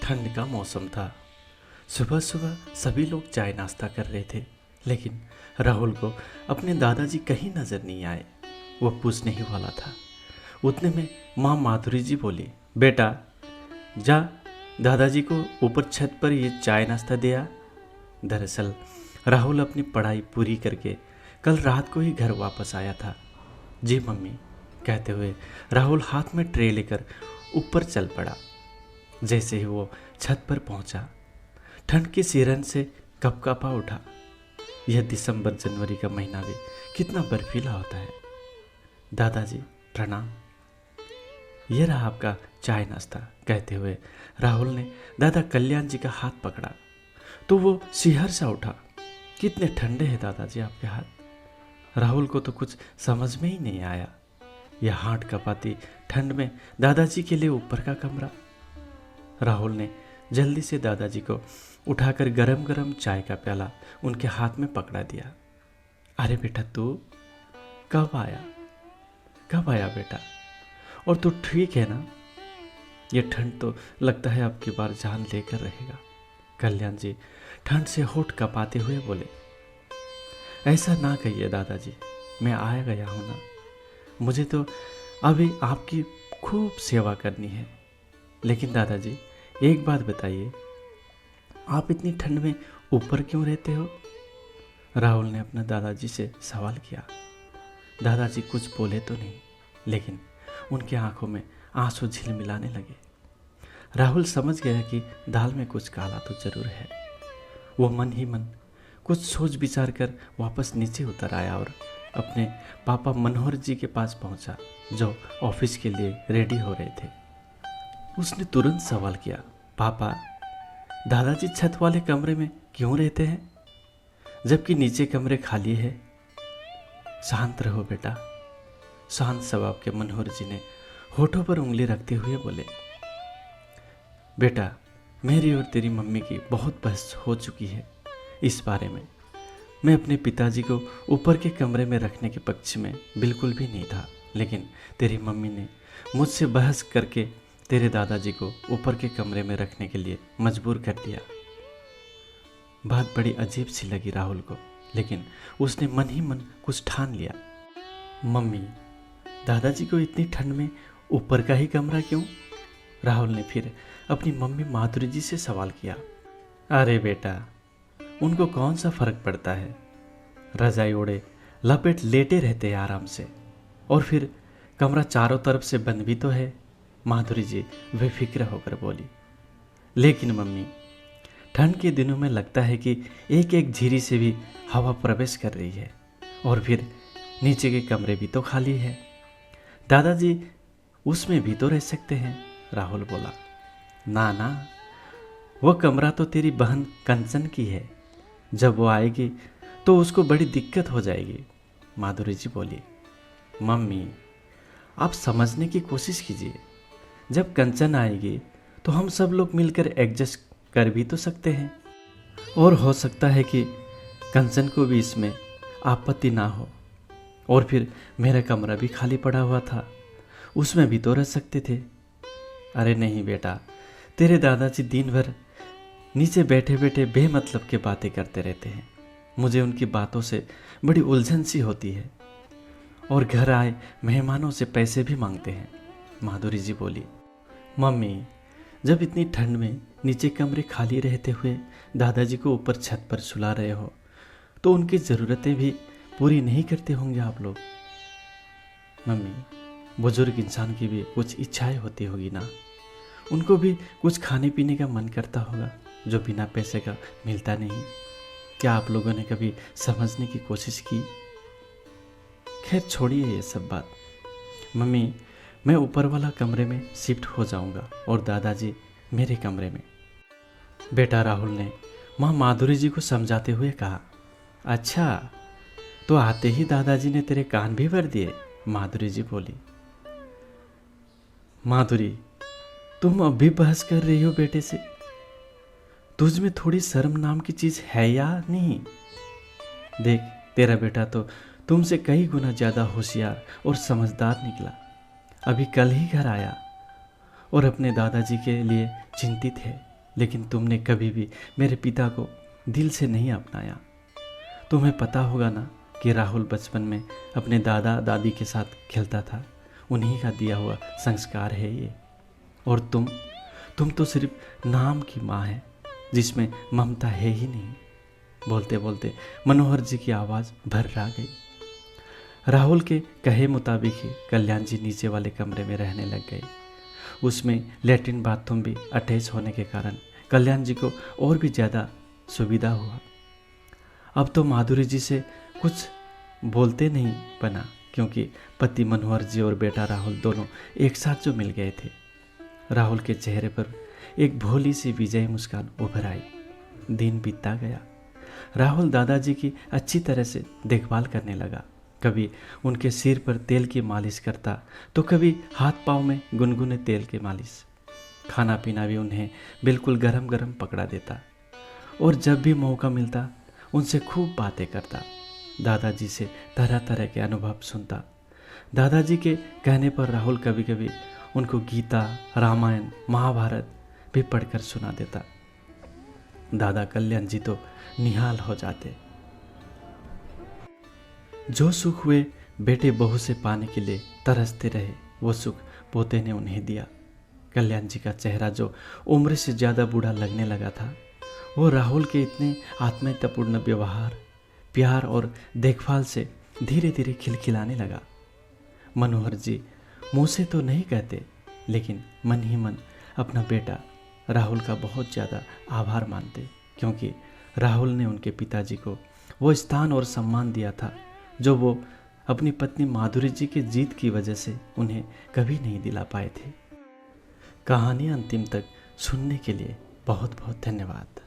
ठंड का मौसम था। सुबह सुबह सभी लोग चाय नाश्ता कर रहे थे, लेकिन राहुल को अपने दादाजी कहीं नजर नहीं आए। वह पूछने ही वाला था, उतने में माँ माधुरी जी बोली, बेटा जा दादाजी को ऊपर छत पर ये चाय नाश्ता दे आ। दरअसल राहुल अपनी पढ़ाई पूरी करके कल रात को ही घर वापस आया था। जी मम्मी कहते हुए राहुल हाथ में ट्रे लेकर ऊपर चल पड़ा। जैसे ही वो छत पर पहुंचा, ठंड की सिरन से कपकपा उठा। यह दिसंबर जनवरी का महीना भी कितना बर्फीला होता है। दादाजी प्रणाम, यह रहा आपका चाय नाश्ता। कहते हुए राहुल ने दादा कल्याण जी का हाथ पकड़ा तो वो सिहर सा उठा। कितने ठंडे हैं दादाजी आपके हाथ। राहुल को तो कुछ समझ में ही नहीं आया। यह हाथ कपाती ठंड में दादाजी के लिए ऊपर का कमरा। राहुल ने जल्दी से दादाजी को उठाकर गरम गरम चाय का प्याला उनके हाथ में पकड़ा दिया। अरे बेटा तू कब आया बेटा, और तू ठीक है ना? ये ठंड तो लगता है अब की बार जान लेकर रहेगा। कल्याण जी ठंड से होठ कपाते हुए बोले, ऐसा ना कहिए दादाजी, मैं आया गया हूं ना। मुझे तो अभी आपकी खूब सेवा करनी है। लेकिन दादाजी एक बात बताइए, आप इतनी ठंड में ऊपर क्यों रहते हो? राहुल ने अपने दादाजी से सवाल किया। दादाजी कुछ बोले तो नहीं, लेकिन उनकी आंखों में आंसू झिलमिलाने लगे। राहुल समझ गया कि दाल में कुछ काला तो जरूर है। वो मन ही मन कुछ सोच विचार कर वापस नीचे उतर आया और अपने पापा मनोहर जी के पास पहुंचा, जो ऑफिस के लिए रेडी हो रहे थे। उसने तुरंत सवाल किया, पापा दादाजी छत वाले कमरे में क्यों रहते हैं जबकि नीचे कमरे खाली है? शांत रहो बेटा, शांत स्वभाव के मनोहर जी ने होठों पर उंगली रखते हुए बोले, बेटा मेरी और तेरी मम्मी की बहुत बहस हो चुकी है इस बारे में। मैं अपने पिताजी को ऊपर के कमरे में रखने के पक्ष में बिल्कुल भी नहीं था, लेकिन तेरी मम्मी ने मुझसे बहस करके तेरे दादाजी को ऊपर के कमरे में रखने के लिए मजबूर कर दिया। बात बड़ी अजीब सी लगी राहुल को, लेकिन उसने मन ही मन कुछ ठान लिया। मम्मी दादाजी को इतनी ठंड में ऊपर का ही कमरा क्यों? राहुल ने फिर अपनी मम्मी माधुरी जी से सवाल किया। अरे बेटा, उनको कौन सा फर्क पड़ता है, रजाई ओढ़े लपेट लेटे रहते हैं आराम से, और फिर कमरा चारों तरफ से बंद भी तो है। माधुरी जी बेफिक्र होकर बोली, लेकिन मम्मी ठंड के दिनों में लगता है कि एक एक झिरी से भी हवा प्रवेश कर रही है, और फिर नीचे के कमरे भी तो खाली है, दादाजी उसमें भी तो रह सकते हैं। राहुल बोला, ना ना, वो कमरा तो तेरी बहन कंचन की है, जब वो आएगी तो उसको बड़ी दिक्कत हो जाएगी। माधुरी जी बोली, मम्मी आप समझने की कोशिश कीजिए, जब कंचन आएगी तो हम सब लोग मिलकर एडजस्ट कर भी तो सकते हैं, और हो सकता है कि कंचन को भी इसमें आपत्ति ना हो। और फिर मेरा कमरा भी खाली पड़ा हुआ था, उसमें भी तो रह सकते थे। अरे नहीं बेटा, तेरे दादाजी दिन भर नीचे बैठे बैठे बेमतलब के बातें करते रहते हैं। मुझे उनकी बातों से बड़ी उलझन सी होती है, और घर आए मेहमानों से पैसे भी मांगते हैं। माधुरी जी बोली, मम्मी जब इतनी ठंड में नीचे कमरे खाली रहते हुए दादाजी को ऊपर छत पर सुला रहे हो, तो उनकी ज़रूरतें भी पूरी नहीं करते होंगे आप लोग। मम्मी बुजुर्ग इंसान की भी कुछ इच्छाएं होती होगी ना, उनको भी कुछ खाने पीने का मन करता होगा जो बिना पैसे का मिलता नहीं। क्या आप लोगों ने कभी समझने की कोशिश की? खैर छोड़िए ये सब बात। मम्मी मैं ऊपर वाला कमरे में शिफ्ट हो जाऊंगा और दादाजी मेरे कमरे में। बेटा राहुल ने माँ माधुरी जी को समझाते हुए कहा। अच्छा, तो आते ही दादाजी ने तेरे कान भी भर दिए? माधुरी जी बोली। माधुरी तुम अब भी बहस कर रही हो बेटे से? तुझ में थोड़ी शर्म नाम की चीज है या नहीं? देख तेरा बेटा तो तुमसे कई गुना ज्यादा होशियार और समझदार निकला। अभी कल ही घर आया और अपने दादाजी के लिए चिंतित है। लेकिन तुमने कभी भी मेरे पिता को दिल से नहीं अपनाया। तुम्हें पता होगा ना कि राहुल बचपन में अपने दादा दादी के साथ खेलता था, उन्हीं का दिया हुआ संस्कार है ये। और तुम तो सिर्फ नाम की माँ है जिसमें ममता है ही नहीं। बोलते बोलते मनोहर जी की आवाज़ भर्रा गई। राहुल के कहे मुताबिक ही कल्याण जी नीचे वाले कमरे में रहने लग गए। उसमें लैट्रिन बाथरूम भी अटैच होने के कारण कल्याण जी को और भी ज़्यादा सुविधा हुआ। अब तो माधुरी जी से कुछ बोलते नहीं बना, क्योंकि पति मनोहर जी और बेटा राहुल दोनों एक साथ जो मिल गए थे। राहुल के चेहरे पर एक भोली सी विजयी मुस्कान उभर आई। दिन बीतता गया। राहुल दादाजी की अच्छी तरह से देखभाल करने लगा। कभी उनके सिर पर तेल की मालिश करता तो कभी हाथ पाँव में गुनगुने तेल की मालिश। खाना पीना भी उन्हें बिल्कुल गरम गरम पकड़ा देता और जब भी मौका मिलता उनसे खूब बातें करता। दादाजी से तरह तरह के अनुभव सुनता। दादाजी के कहने पर राहुल कभी कभी उनको गीता, रामायण, महाभारत भी पढ़कर सुना देता। दादा कल्याण जी तो निहाल हो जाते। जो सुख वे बेटे बहू से पाने के लिए तरसते रहे, वो सुख पोते ने उन्हें दिया। कल्याण जी का चेहरा जो उम्र से ज़्यादा बूढ़ा लगने लगा था, वो राहुल के इतने आत्मीयतापूर्ण व्यवहार, प्यार और देखभाल से धीरे धीरे खिलखिलाने लगा। मनोहर जी मुँह से तो नहीं कहते, लेकिन मन ही मन अपना बेटा राहुल का बहुत ज़्यादा आभार मानते, क्योंकि राहुल ने उनके पिताजी को वो स्थान और सम्मान दिया था जो वो अपनी पत्नी माधुरी जी की जीत की वजह से उन्हें कभी नहीं दिला पाए थे। कहानी अंतिम तक सुनने के लिए बहुत बहुत धन्यवाद।